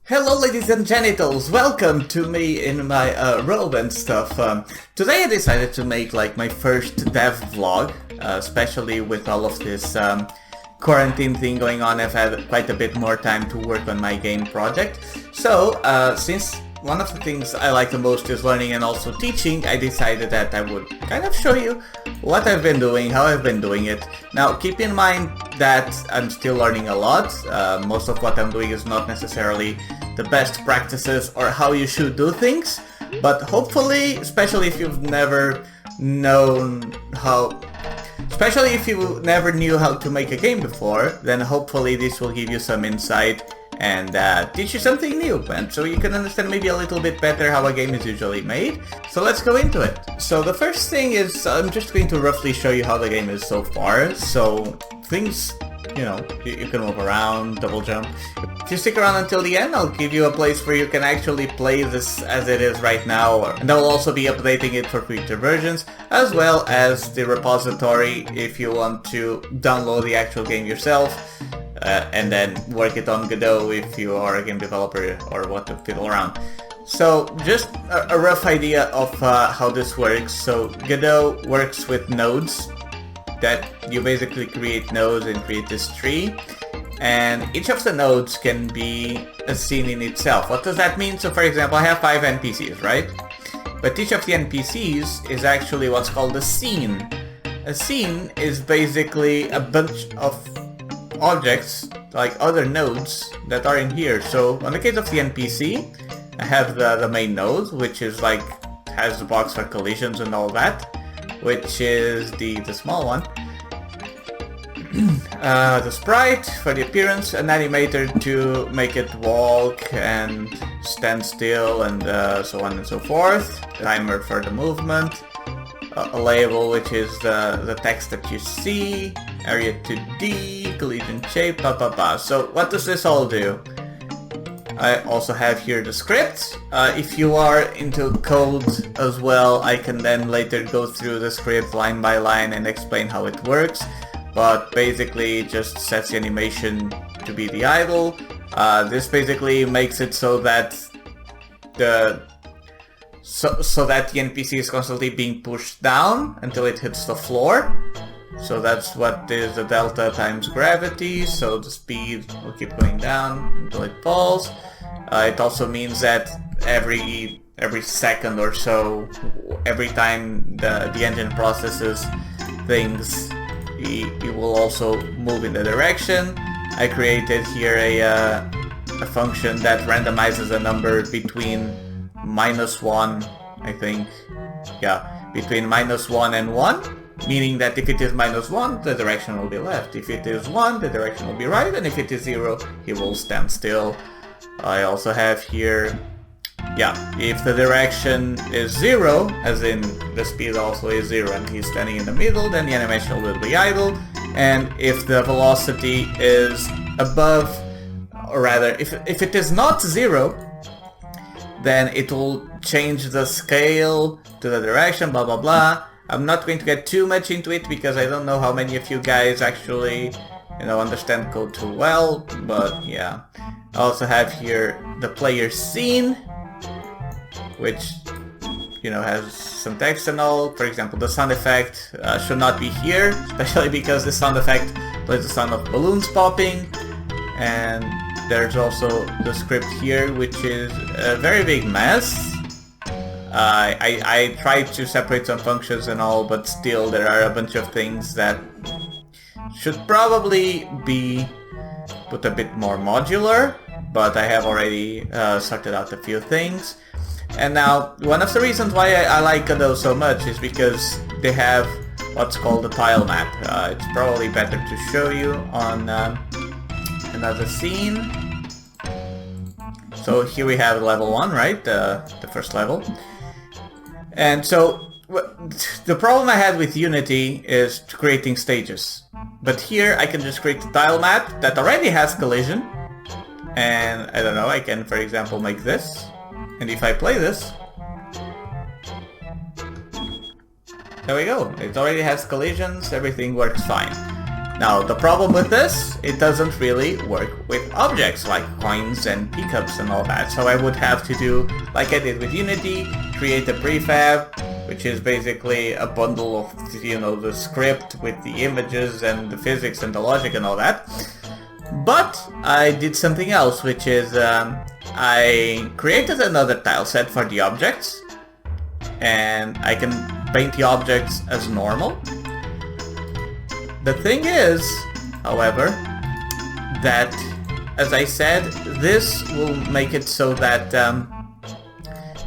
Hello ladies and genitals, welcome to me in my robe and stuff. Today I decided to make like my first dev vlog, especially with all of this quarantine thing going on. I've had quite a bit more time to work on my game project. So since one of the things I like the most is learning and also teaching, I decided that I would kind of show you what I've been doing, how I've been doing it. Now keep in mind that I'm still learning a lot. Most of what I'm doing is not necessarily the best practices or how you should do things, but hopefully, especially if you never knew how to make a game before, then hopefully this will give you some insight and teach you something new, and so you can understand maybe a little bit better how a game is usually made. So let's go into it. So the first thing is I'm just going to roughly show you how the game is so far. So things, you know, you can move around, double jump. If you stick around until the end, I'll give you a place where you can actually play this as it is right now, and I will also be updating it for future versions, as well as the repository if you want to download the actual game yourself, and then work it on Godot if you are a game developer or want to fiddle around. So just a rough idea of how this works. So Godot works with nodes, that you basically create nodes and create this tree, and each of the nodes can be a scene in itself. What does that mean? So for example, I have 5 NPCs, right? But each of the NPCs is actually what's called a scene. A scene is basically a bunch of objects, like other nodes, that are in here. So in the case of the NPC, I have the main node, which is like, has the box for collisions and all that, which is the small one. The sprite for the appearance, an animator to make it walk and stand still, and so on and so forth, timer for the movement, a label which is the text that you see, area 2D, collision shape, blah blah blah. So what does this all do? I also have here the script. If you are into code as well, I can then later go through the script line by line and explain how it works. But basically it just sets the animation to be the idle. This basically makes it so that the NPC is constantly being pushed down until it hits the floor. So that's what is the delta times gravity, so the speed will keep going down until it falls. It also means that every second or so, every time the engine processes things, it will also move in the direction. I created here a function that randomizes a number between -1, I think, yeah, between -1 and 1. Meaning that if it is -1, the direction will be left. If it is 1, the direction will be right, and if it is 0, he will stand still. I also have here, yeah, if the direction is 0, as in the speed also is 0 and he's standing in the middle, then the animation will be idle. And if the velocity is above, or rather, if it is not 0, then it will change the scale to the direction, blah blah blah. I'm not going to get too much into it because I don't know how many of you guys actually, you know, understand code too well, but yeah. I also have here the player scene, which, you know, has some text and all. For example, the sound effect should not be here, especially because the sound effect plays the sound of balloons popping. And there's also the script here, which is a very big mess. I tried to separate some functions and all, but still there are a bunch of things that should probably be put a bit more modular, but I have already sorted out a few things. And now, one of the reasons why I like Godot so much is because they have what's called a tile map. It's probably better to show you on another scene. So here we have level 1, right? The first level. And so, the problem I had with Unity is creating stages. But here I can just create a tile map that already has collision. And I don't know, I can for example make this. And if I play this, there we go. It already has collisions, everything works fine. Now, the problem with this, it doesn't really work with objects like coins and teacups and all that. So I would have to do, like I did with Unity, create a prefab, which is basically a bundle of, you know, the script with the images and the physics and the logic and all that. But I did something else, which is I created another tile set for the objects, and I can paint the objects as normal. The thing is, however, that, as I said, this will make it so that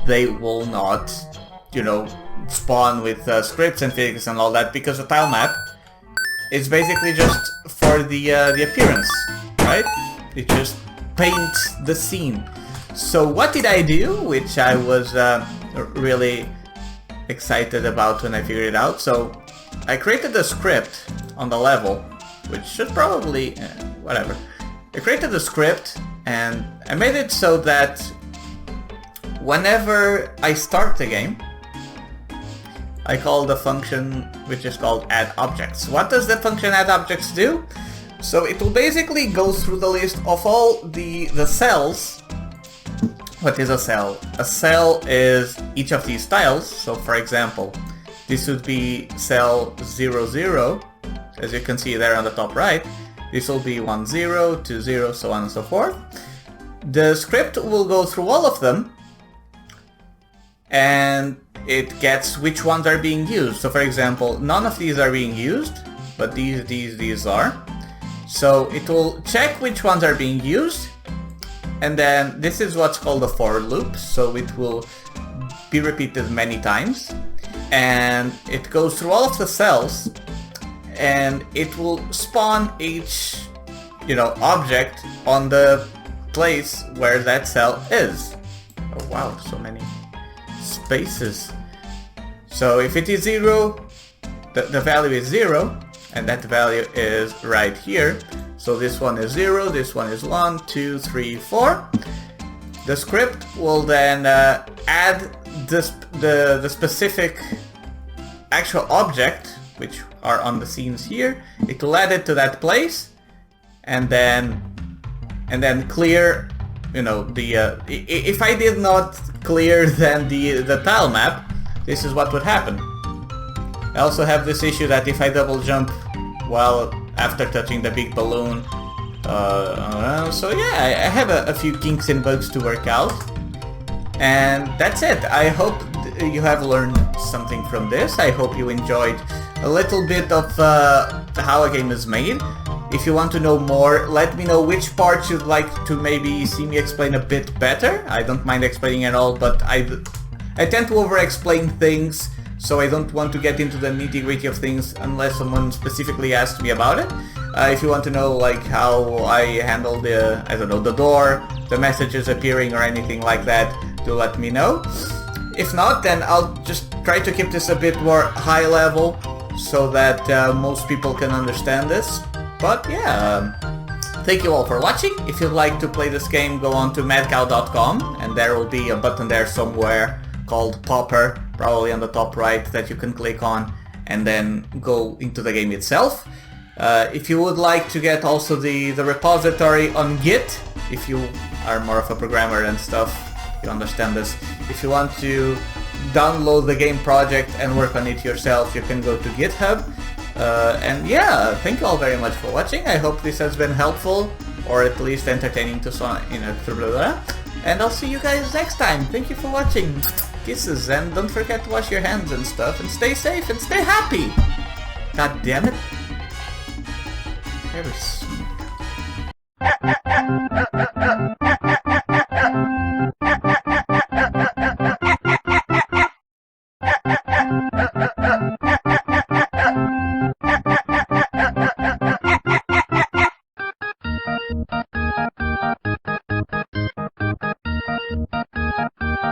they will not, you know, spawn with scripts and physics and all that, because the tile map is basically just for the appearance, right? It just paints the scene. So what did I do, which I was really excited about when I figured it out? So I created a script on the level, which should probably, whatever. I created a script and I made it so that whenever I start the game, I call the function which is called add objects. What does the function add objects do? So it will basically go through the list of all the cells. What is a cell? A cell is each of these tiles. So for example, this would be cell 00, as you can see there on the top right. This will be 10, 20, so on and so forth. The script will go through all of them, and it gets which ones are being used. So for example, none of these are being used, but these are. So it will check which ones are being used, and then this is what's called a for loop, so it will be repeated many times, and it goes through all of the cells, and it will spawn each, you know, object on the place where that cell is. Oh wow, so many spaces. So if it is 0, the value is 0, and that value is right here. So this one is 0, this one is 1, 2, 3, 4. The script will then add the specific actual object, which are on the scenes here. It will add it to that place, and then clear, you know, the if I did not clear then the tile map, this is what would happen. I also have this issue that if I double jump while after touching the big balloon, so yeah, I have a few kinks and bugs to work out, and that's it. I hope you have learned something from this. I hope you enjoyed a little bit of how a game is made. If you want to know more, let me know which parts you'd like to maybe see me explain a bit better. I don't mind explaining at all, but I tend to over-explain things, so I don't want to get into the nitty-gritty of things unless someone specifically asks me about it. If you want to know like how I handle the, I don't know, the door, the messages appearing or anything like that, do let me know. If not, then I'll just try to keep this a bit more high level so that most people can understand this. But yeah, thank you all for watching. If you'd like to play this game, go on to madcowe.com, and there will be a button there somewhere called Popper, probably on the top right, that you can click on and then go into the game itself. If you would like to get also the repository on Git, if you are more of a programmer and stuff, you understand this. If you want to download the game project and work on it yourself, you can go to GitHub. And yeah, thank you all very much for watching. I hope this has been helpful, or at least entertaining to some, you know, and I'll see you guys next time. Thank you for watching. Kisses, and don't forget to wash your hands and stuff, and stay safe and stay happy. God damn it. Very smart.